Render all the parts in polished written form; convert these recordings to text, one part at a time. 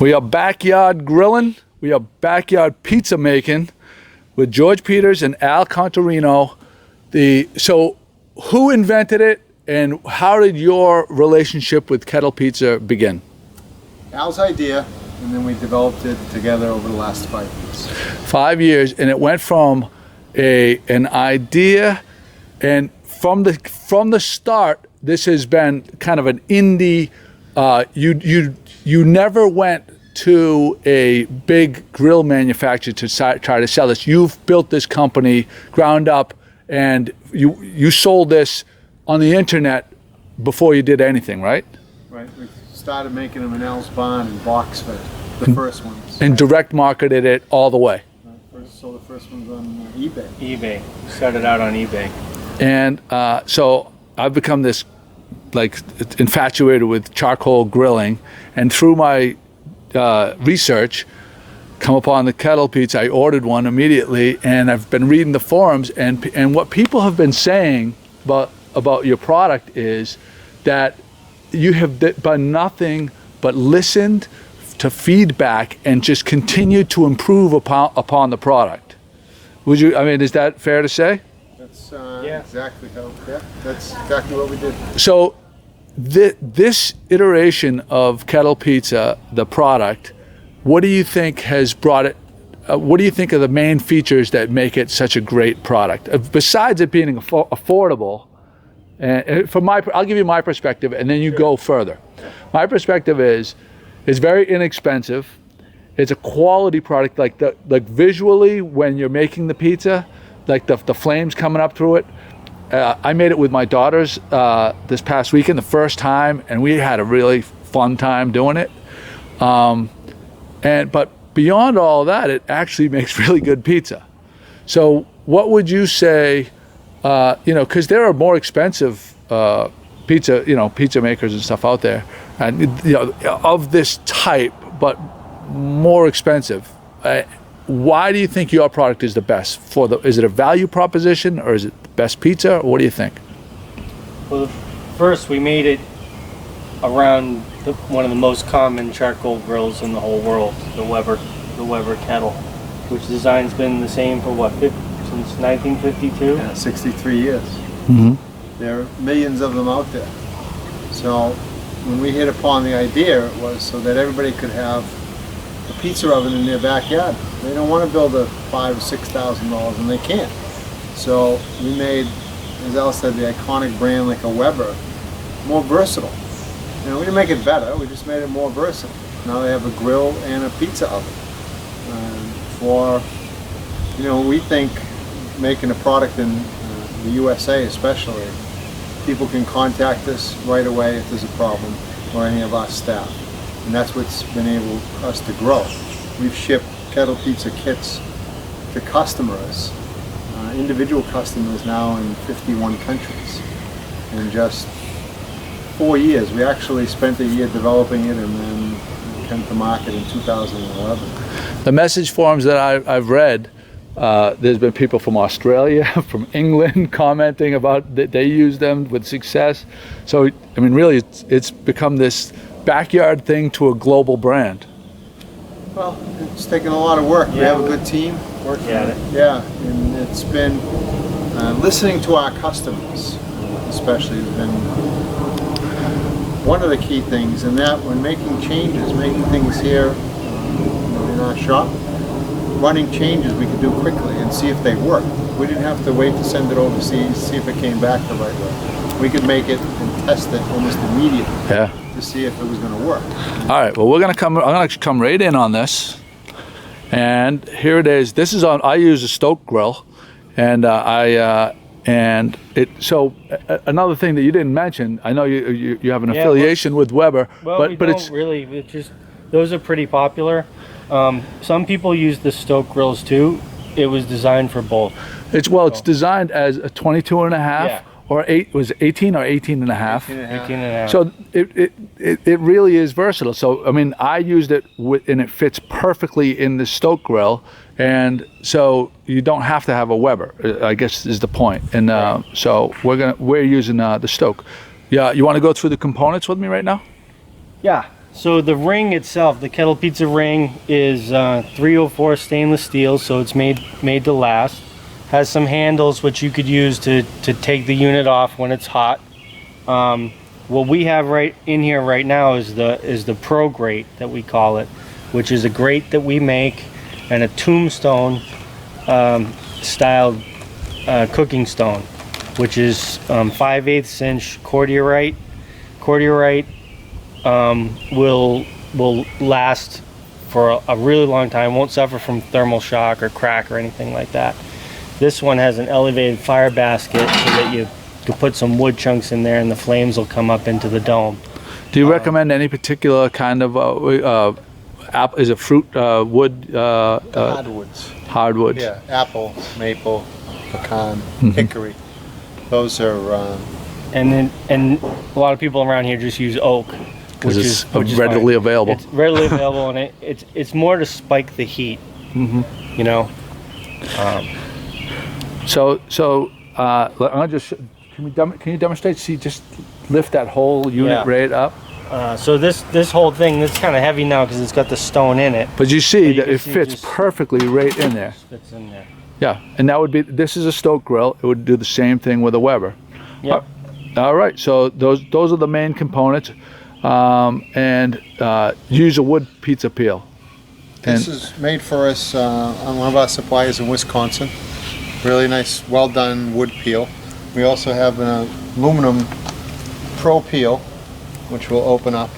We are backyard grilling. We are backyard pizza making with George Peters and Al Cantorino. So who invented it and how did your relationship with Kettle Pizza begin? Al's idea, and then we developed it together over the last 5 years. 5 years, and it went from an idea, and from the start, this has been kind of an indie. You never went to a big grill manufacturer to try to sell this. You've built this company ground up, and you sold this on the internet before you did anything, right? Right. We started making them in Al's Barn and Boxford, the first ones. And direct marketed it all the way. So the first one's on eBay. eBay. Started out on eBay. And so I've become this infatuated with charcoal grilling, and through my research, come upon the Kettle Pizza. I ordered one immediately, and I've been reading the forums, and what people have been saying about your product is that you have done nothing but listened to feedback and just continued to improve upon the product. Is that fair to say? That's exactly how. Yeah, that's exactly what we did. So this iteration of Kettle Pizza, the product, what do you think has brought it? What do you think are the main features that make it such a great product? Besides it being affordable, and I'll give you my perspective, and then you go further. My perspective is, it's very inexpensive. It's a quality product. Like visually, when you're making the pizza, like the flames coming up through it. I made it with my daughters this past weekend, the first time, and we had a really fun time doing it. But beyond all that, it actually makes really good pizza. So what would you say? Because there are more expensive pizza makers and stuff out there, and of this type, but more expensive. Why do you think your product is the best? Is it a value proposition, or is it the best pizza, or what do you think? Well, first we made it around one of the most common charcoal grills in the whole world, the Weber Kettle, which design's been the same for since 1952? Yeah, 63 years. Mm-hmm. There are millions of them out there. So when we hit upon the idea, it was so that everybody could have a pizza oven in their backyard. They don't want to build a $5,000 or $6,000, and they can't. So we made, as Al said, the iconic brand like a Weber more versatile. We didn't make it better, we just made it more versatile. Now they have a grill and a pizza oven. We think making a product in the USA especially, people can contact us right away if there's a problem, or any of our staff. And that's what's been able us to grow. We've shipped Kettle Pizza kits to customers, individual customers now in 51 countries. In just 4 years. We actually spent a year developing it and then came to market in 2011. The message forums that I've read, there's been people from Australia, from England commenting about that they use them with success. So, really, it's become this backyard thing to a global brand. Well, it's taken a lot of work. Yeah, we have a good team. Work at it. Yeah, and it's been listening to our customers, especially, has been one of the key things. And that when making changes, making things here in our shop, running changes we could do quickly and see if they work. We didn't have to wait to send it overseas, see if it came back the right way. We could make it and test it almost immediately. Yeah. To see if it was going to work. All right. Well, I'm going to come right in on this, and here it is. This is on. I use a STOK grill, and So another thing that you didn't mention, I know you have an affiliation with Weber, but it's really. It's just those are pretty popular. Some people use the STOK grills too. It was designed for both. It's designed as a 22 and a half. Yeah. Or 18 or 18 and a half. 18 and a half. So it really is versatile. So I used it and it fits perfectly in the STOK grill, and so you don't have to have a Weber, I guess is the point. And right. So we're using the STOK. Yeah, you want to go through the components with me right now? Yeah. So the ring itself, the Kettle Pizza ring, is 304 stainless steel, so it's made to last. Has some handles which you could use to take the unit off when it's hot. What we have right in here right now is the Pro grate that we call it, which is a grate that we make and a tombstone styled cooking stone, which is 5/8 inch cordiorite. Cordiorite will last for a really long time, won't suffer from thermal shock or crack or anything like that. This one has an elevated fire basket so that you can put some wood chunks in there and the flames will come up into the dome. Do you recommend any particular kind of is it fruit wood? Hardwoods. Hardwoods. Yeah, apple, maple, pecan, hickory. Those are. And a lot of people around here just use oak, Because it's which is readily fine. available. It's readily available, and it's more to spike the heat. You know. So I'll just can you demonstrate? See, just lift that whole unit right up. So this whole thing, it's kind of heavy now because it's got the stone in it. But you see that can it see fits just- perfectly right in there. Fits in there. Yeah, and that would be, this is a STOK grill. It would do the same thing with a Weber. Yep. All right, so those are the main components, and use a wood pizza peel. This is made for us on one of our suppliers in Wisconsin. Really nice, well done wood peel. We also have an aluminum Pro peel, which will open up.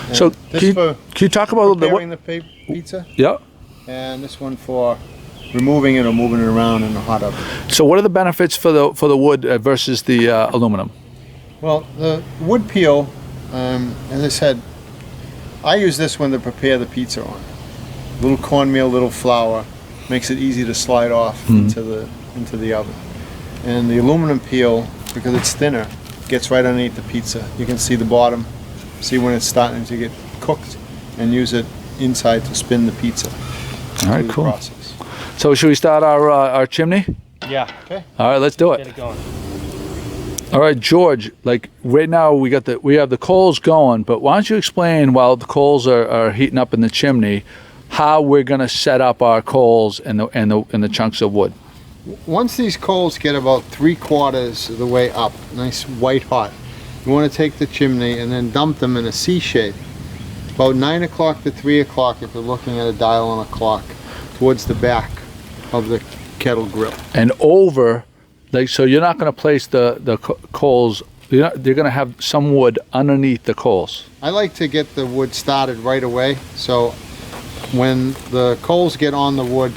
And So this can for you talk about preparing the pizza, Yeah. and this one for removing it or moving it around in the hot oven. So what are the benefits for the wood versus the aluminum? Well, the wood peel, as I said, I use this one to prepare the pizza on. Little cornmeal, little flour, makes it easy to slide off into the oven. And the aluminum peel, because it's thinner, gets right underneath the pizza. You can see the bottom, see when it's starting to get cooked, and use it inside to spin the pizza. All right, through the cool. process. So should we start our chimney? Yeah. Okay. All right, let's do Get it. it going. All right, George. Like right now, we have the coals going, but why don't you explain while the coals are heating up in the chimney, how we're going to set up our coals and the chunks of wood? Once these coals get about 3/4 of the way up, nice white hot, you want to take the chimney and then dump them in a C shape. About 9 o'clock to 3 o'clock, if you're looking at a dial on a clock, towards the back of the kettle grill. And over, like, so you're not going to place the coals. You're going to have some wood underneath the coals. I like to get the wood started right away, so when the coals get on the wood,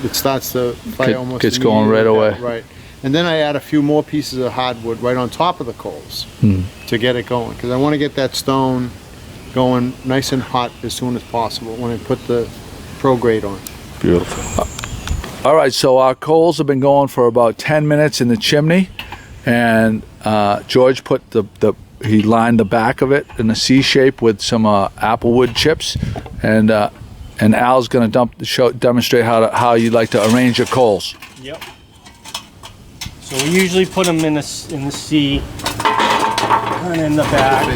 it starts to fire almost Gets going right immediately. away. Right. And then I add a few more pieces of hardwood right on top of the coals to get it going, because I want to get that stone going nice and hot as soon as possible when I put the Pro grate on. Beautiful. All right, so our coals have been going for about 10 minutes in the chimney, and George put he lined the back of it in a C shape with some applewood chips, and Al's going to demonstrate how you like to arrange your coals. Yep. So we usually put them in the C, kind of in the back.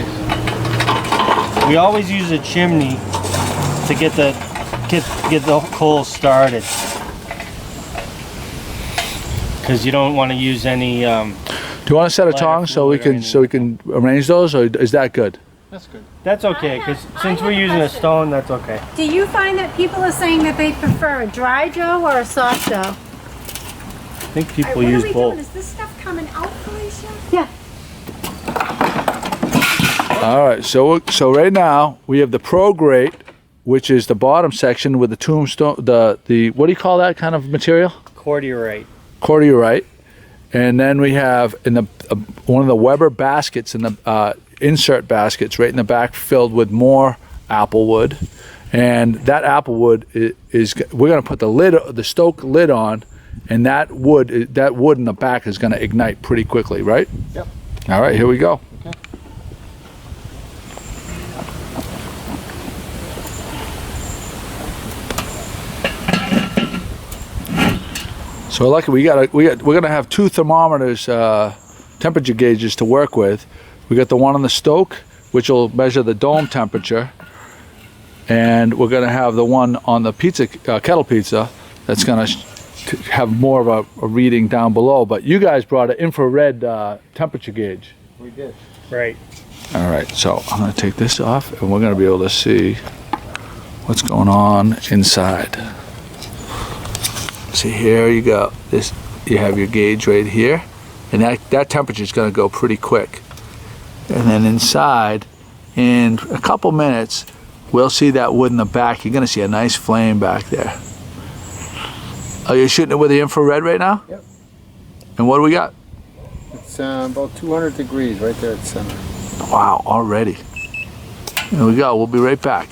We always use a chimney to get the coals started, because you don't want to use any. Do you want to set a tongs so we can arrange those, or is that good? That's good. That's okay, because since we're using a stone, that's okay. Do you find that people are saying that they prefer a dry dough or a soft dough? I think people What are use we both. doing? Is this stuff coming out, Felicia? Yeah. All right, so right now we have the Pro grate, which is the bottom section with the tombstone, the what do you call that kind of material? Cordiorite. Cordiorite, and then we have in the one of the Weber baskets in the insert baskets right in the back filled with more applewood, and that applewood is we're going to put the STOK lid on, and that wood in the back is going to ignite pretty quickly, right? Yep. All right, here we go. Okay. So like we're gonna have two thermometers, temperature gauges to work with. We got the one on the STOK, which will measure the dome temperature. And we're going to have the one on the pizza, kettle pizza, that's going to have more of a reading down below. But you guys brought an infrared temperature gauge. We did. Right. All right, so I'm going to take this off, and we're going to be able to see what's going on inside. See, here you go. This, you have your gauge right here, and that temperature is going to go pretty quick. And then inside, in a couple minutes, we'll see that wood in the back. You're going to see a nice flame back there. Oh, you're shooting it with the infrared right now? Yep. And what do we got? It's about 200 degrees right there at the center. Wow, already. Here we go. We'll be right back.